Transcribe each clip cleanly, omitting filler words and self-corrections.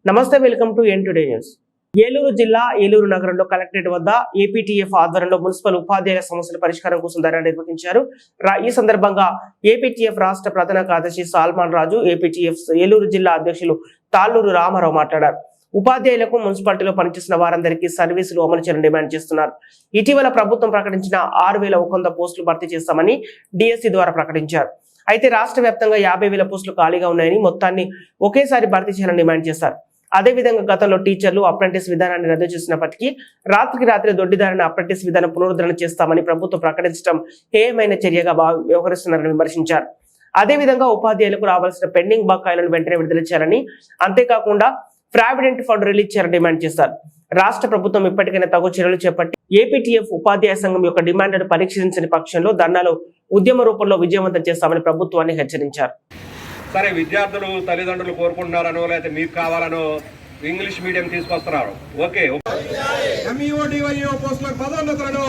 నమస్తే, welcome to N today news. Eluru జిల్లా ఏలూరు నగరంలో కలెక్టరేట్ వద్ద ఏపీటీఎఫ్ ఆధ్వర్యంలో మున్సిపల్ ఉపాధ్యాయుల సమస్యల పరిష్కారం కోసం ధర్నా నిర్వహించారు. ఈ సందర్భంగా ఏపీటీఎఫ్ రాష్ట్ర ప్రధాన కార్యదర్శి సాల్మాన్ రాజు, ఏపీటీఎఫ్ ఏలూరు జిల్లా అధ్యక్షులు తాళ్ళూరు రామారావు మాట్లాడారు. ఉపాధ్యాయులకు మున్సిపాలిటీలో పనిచేస్తున్న వారందరికీ సర్వీసులు అమలు చేయాలని డిమాండ్ చేస్తున్నారు. ఇటీవల ప్రభుత్వం ప్రకటించిన 6,100 పోస్టులు భర్తీ చేస్తామని డిఎస్సి ద్వారా ప్రకటించారు. అయితే రాష్ట్ర వ్యాప్తంగా 50,000 పోస్టులు ఖాళీగా ఉన్నాయని, మొత్తాన్ని ఒకేసారి భర్తీ చేయాలని డిమాండ్ చేశారు. అదేవిధంగా గతంలో టీచర్లు అప్రెంటిస్ విధానాన్ని రద్దు చేసినప్పటికీ రాత్రికి రాత్రి దొడ్డిదారిన అప్రెంటిస్ విధానం పునరుద్ధరణ చేస్తామని ప్రభుత్వం ప్రకటించడం హేయమైన చర్యగా వ్యవహరిస్తున్నారని విమర్శించారు. అదేవిధంగా ఉపాధ్యాయులకు రావాల్సిన పెండింగ్ బకాయిలను వెంటనే విడుదల చేయాలని, అంతేకాకుండా ప్రావిడెంట్ ఫండ్ రిలీజ్ చేయాలని డిమాండ్ చేశారు. రాష్ట్ర ప్రభుత్వం ఇప్పటికైనా తగు చర్యలు చేపట్టి ఏపీటీఎఫ్ ఉపాధ్యాయ సంఘం యొక్క డిమాండ్ను పరిశీలించని పక్షంలో ధర్నాలు ఉద్యమ రూపంలో విజయవంతం చేస్తామని ప్రభుత్వాన్ని హెచ్చరించారు. సరే, విద్యార్థులు తల్లిదండ్రులు కోరుకుంటున్నారనో లేకపోతే మీకు కావాలనో ఇంగ్లీష్ మీడియం తీసుకొస్తున్నారు. ఓకే, ఎంఈఓ పోస్టుల పదోన్నతులను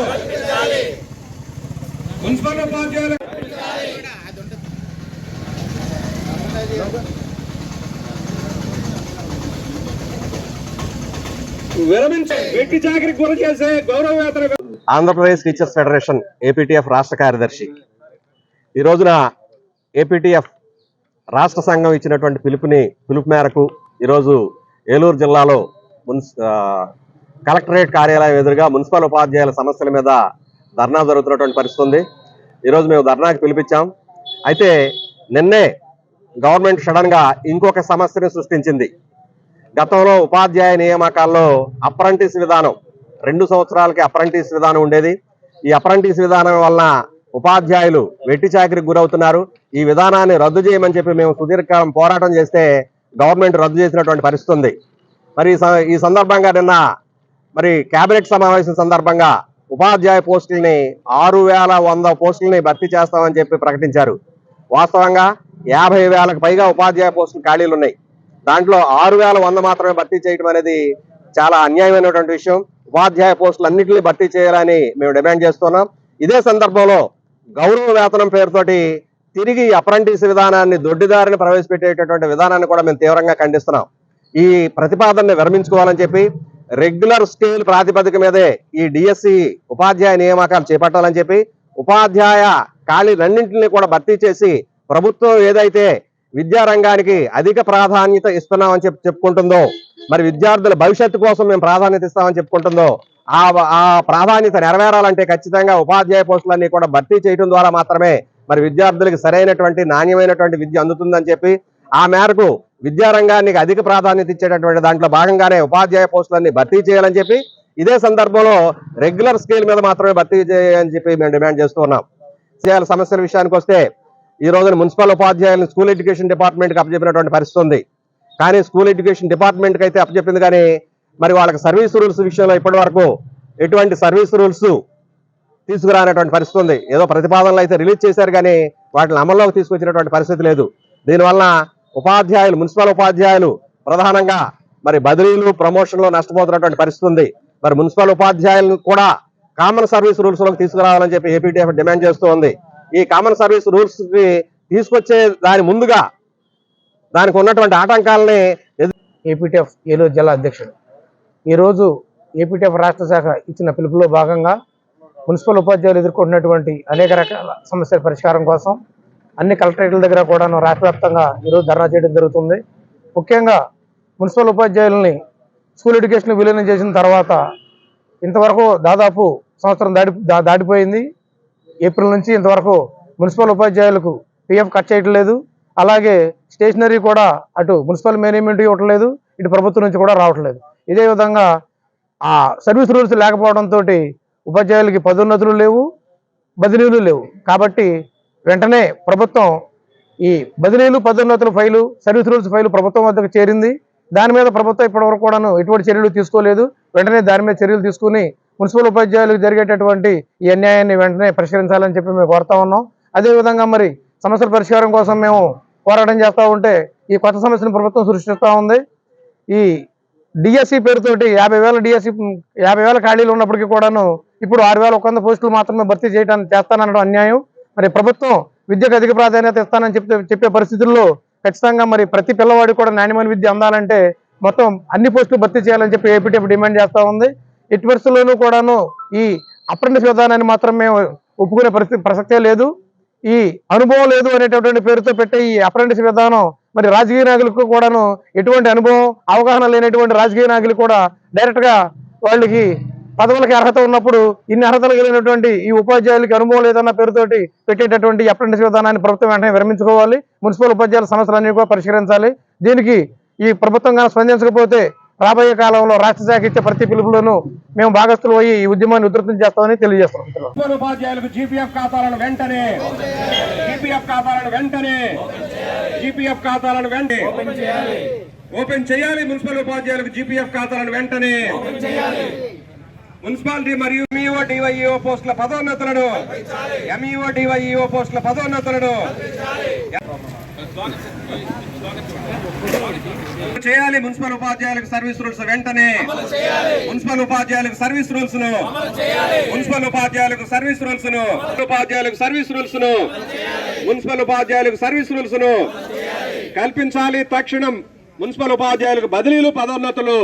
మున్సిపల్ ఉపాధ్యాయులు ఆంధ్రప్రదేశ్ టీచర్స్ ఫెడరేషన్ ఏపీటీఎఫ్ రాష్ట్ర కార్యదర్శి. ఈ రోజున ఏపీటీఎఫ్ రాష్ట్ర సంఘం ఇచ్చినటువంటి పిలుపు మేరకు ఈరోజు ఏలూరు జిల్లాలో కలెక్టరేట్ కార్యాలయం ఎదురుగా మున్సిపల్ ఉపాధ్యాయుల సమస్యల మీద ధర్నా జరుగుతున్నటువంటి పరిస్థితి ఉంది. ఈరోజు మేము ధర్నాకి పిలిపించాం. అయితే నిన్నే గవర్నమెంట్ సడన్గా ఇంకొక సమస్యను సృష్టించింది. గతంలో ఉపాధ్యాయ నియామకాల్లో అప్రెంటిస్ విధానం 2 సంవత్సరాలకి అప్రెంటిస్ విధానం ఉండేది. ఈ అప్రెంటిస్ విధానం వలన ఉపాధ్యాయులు వెట్టి చాకిరికి గురవుతున్నారు. ఈ విధానాన్ని రద్దు చేయమని చెప్పి మేము సుదీర్ఘకాలం పోరాటం చేస్తే గవర్నమెంట్ రద్దు చేసినటువంటి పరిస్థితి ఉంది. మరి ఈ సందర్భంగా నిన్న కేబినెట్ సమావేశం సందర్భంగా ఉపాధ్యాయ పోస్టుల్ని 6,100 పోస్టుల్ని భర్తీ చేస్తామని చెప్పి ప్రకటించారు. వాస్తవంగా 50,000కు పైగా ఉపాధ్యాయ పోస్టులు ఖాళీలు ఉన్నాయి. దాంట్లో 6,100 మాత్రమే భర్తీ చేయడం అనేది చాలా అన్యాయమైనటువంటి విషయం. ఉపాధ్యాయ పోస్టులు అన్నింటినీ భర్తీ చేయాలని మేము డిమాండ్ చేస్తున్నాం. ఇదే సందర్భంలో గౌరవ వేతనం పేరుతోటి తిరిగి అప్రెంటిస్ విధానాన్ని దొడ్డిదారిని ప్రవేశపెట్టేటటువంటి విధానాన్ని కూడా మేము తీవ్రంగా ఖండిస్తున్నాం. ఈ ప్రతిపాదనని విరమించుకోవాలని చెప్పి రెగ్యులర్ స్కేల్ ప్రాతిపదిక మీదే ఈ డిఎస్సి ఉపాధ్యాయ నియామకాలు చేపట్టాలని చెప్పి ఉపాధ్యాయ ఖాళీలన్నింటినీ కూడా భర్తీ చేసి ప్రభుత్వం ఏదైతే విద్యారంగానికి అధిక ప్రాధాన్యత ఇస్తున్నామని చెప్పుకుంటుందో, మరి విద్యార్థుల భవిష్యత్తు కోసం మేము ప్రాధాన్యత ఇస్తామని చెప్పుకుంటుందో ఆ ప్రాధాన్యత నెరవేరాలంటే ఖచ్చితంగా ఉపాధ్యాయ పోస్టులన్నీ కూడా భర్తీ చేయడం ద్వారా మాత్రమే మరి విద్యార్థులకు సరైనటువంటి నాణ్యమైనటువంటి విద్య అందుతుందని చెప్పి ఆ మేరకు విద్యారంగానికి అధిక ప్రాధాన్యత ఇచ్చేటటువంటి దాంట్లో భాగంగానే ఉపాధ్యాయ పోస్టులన్నీ భర్తీ చేయాలని చెప్పి ఇదే సందర్భంలో రెగ్యులర్ స్కేల్ మీద మాత్రమే భర్తీ చేయాలని చెప్పి మేము డిమాండ్ చేస్తూ ఉన్నాం. సమస్యల విషయానికి వస్తే ఈ రోజున మున్సిపల్ ఉపాధ్యాయులను స్కూల్ ఎడ్యుకేషన్ డిపార్ట్మెంట్కి అప్పచెప్పినటువంటి పరిస్థితి ఉంది. కానీ స్కూల్ ఎడ్యుకేషన్ డిపార్ట్మెంట్కి అయితే అప్పచెప్పింది, కానీ మరి వాళ్ళకి సర్వీస్ రూల్స్ విషయంలో ఇప్పటి వరకు ఎటువంటి సర్వీస్ రూల్స్ తీసుకురానటువంటి పరిస్థితి ఉంది. ఏదో ప్రతిపాదనలు అయితే రిలీజ్ చేశారు, కానీ వాటిని అమల్లోకి తీసుకొచ్చినటువంటి పరిస్థితి లేదు. దీనివల్ల మున్సిపల్ ఉపాధ్యాయులు ప్రధానంగా బదిలీలు ప్రమోషన్లో నష్టపోతున్నటువంటి పరిస్థితి ఉంది. మరి మున్సిపల్ ఉపాధ్యాయులను కూడా కామన్ సర్వీస్ రూల్స్ లోకి తీసుకురావాలని చెప్పి ఏపీటీఎఫ్ డిమాండ్ చేస్తూ ఉంది. ఈ కామన్ సర్వీస్ రూల్స్ కి తీసుకొచ్చే దాని ముందుగా దానికి ఉన్నటువంటి ఆటంకాలని ఏపీటీఎఫ్ ఏలూరు జిల్లా అధ్యక్షుడు ఈరోజు ఏపీటీఎఫ్ రాష్ట్ర శాఖ ఇచ్చిన పిలుపులో భాగంగా మున్సిపల్ ఉపాధ్యాయులు ఎదుర్కొంటున్నటువంటి అనేక రకాల సమస్యల పరిష్కారం కోసం అన్ని కలెక్టరేట్ల దగ్గర కూడా రాష్ట్ర వ్యాప్తంగా ఈరోజు ధర్నా చేయడం జరుగుతుంది. ముఖ్యంగా మున్సిపల్ ఉపాధ్యాయులని స్కూల్ ఎడ్యుకేషన్ విలీనం చేసిన తర్వాత ఇంతవరకు దాదాపు సంవత్సరం దాటిపోయింది. ఏప్రిల్ నుంచి ఇంతవరకు మున్సిపల్ ఉపాధ్యాయులకు పిఎఫ్ కట్ చేయటం లేదు. అలాగే స్టేషనరీ కూడా అటు మున్సిపల్ మేనేజ్మెంట్ ఇవ్వట్లేదు, ఇటు ప్రభుత్వం నుంచి కూడా రావట్లేదు. ఇదే విధంగా ఆ సర్వీస్ రూల్స్ లేకపోవడంతో ఉపాధ్యాయులకి పదోన్నతులు లేవు, బదిలీలు లేవు. కాబట్టి వెంటనే ప్రభుత్వం ఈ బదిలీలు పదోన్నతుల ఫైలు, సర్వీస్ రూల్స్ ఫైలు ప్రభుత్వం వద్దకు చేరింది. దాని మీద ప్రభుత్వం ఇప్పటివరకు కూడాను ఎటువంటి చర్యలు తీసుకోలేదు. వెంటనే దాని మీద చర్యలు తీసుకుని మున్సిపల్ ఉపాధ్యాయులకు జరిగేటటువంటి ఈ అన్యాయాన్ని వెంటనే పరిష్కరించాలని చెప్పి మేము కోరుతా ఉన్నాం. అదేవిధంగా సమస్యల పరిష్కారం కోసం మేము పోరాటం చేస్తూ ఉంటే ఈ కొత్త సమస్యను ప్రభుత్వం సృష్టిస్తూ ఉంది. ఈ డిఎస్సి పేరుతోటి 50,000 ఖాళీలు ఉన్నప్పటికీ కూడాను ఇప్పుడు 6,100 పోస్టులు మాత్రమే భర్తీ చేస్తానడం అన్యాయం. ప్రభుత్వం విద్యకు అధిక ప్రాధాన్యత ఇస్తానని చెప్పే పరిస్థితుల్లో ఖచ్చితంగా ప్రతి పిల్లవాడికి కూడా నాణ్యమైన విద్య అందాలంటే మొత్తం అన్ని పోస్టులు భర్తీ చేయాలని చెప్పి ఏపీటీఎఫ్ డిమాండ్ చేస్తూ ఉంది. ఎట్టి పరిస్థితుల్లోనూ కూడాను ఈ అప్రెంటిస్ విధానాన్ని మాత్రం మేము ఒప్పుకునే ప్రసక్తే లేదు. ఈ అనుభవం లేదు అనేటటువంటి పేరుతో పెట్టే ఈ అప్రెంటిస్ విధానం మరి రాజకీయ నాయకులకు కూడాను ఎటువంటి అనుభవం అవగాహన లేనటువంటి రాజకీయ నాయకులు కూడా డైరెక్ట్ గా వాళ్ళకి పదవులకి అర్హత ఉన్నప్పుడు ఇన్ని అర్హతలు కలిగినటువంటి ఈ ఉపాధ్యాయులకి అనుభవం లేదన్న పేరుతోటి పెట్టేటటువంటి అప్రెంటిస్ విధానాన్ని ప్రభుత్వం వెంటనే విరమించుకోవాలి. మున్సిపల్ ఉపాధ్యాయుల సమస్యలన్నీ కూడా పరిష్కరించాలి. దీనికి ఈ ప్రభుత్వంగా స్పందించకపోతే రాబోయే కాలంలో రాష్ట్ర శాఖ ఇచ్చే ప్రతి పిలుపులోనూ మేము భాగస్తులు అయ్యి ఈ ఉద్యమాన్ని ఉధృతం చేస్తామని తెలియజేస్తున్నాం. మున్సిపల్ ఉపాధ్యాయులకు జీపీఎఫ్ ఖాతాలను వెంటనే ఓపెన్ చేయాలి. మున్సిపల్ ఉపాధ్యాయులకు జీపీఎఫ్ ఖాతాలను వెంటనే మున్సిపాలిటీ మరియు ఎంఈఓ డివైఈఓ పోస్టుల పదోన్నతులను చేయాలి. మున్సిపల్ ఉపాధ్యాయులకు సర్వీస్ రూల్స్ వెంటనే మున్సిపల్ ఉపాధ్యాయులకు సర్వీస్ రూల్స్ ను కల్పించాలి. తక్షణం మున్సిపల్ ఉపాధ్యాయులకు బదిలీలు పదోన్నతులు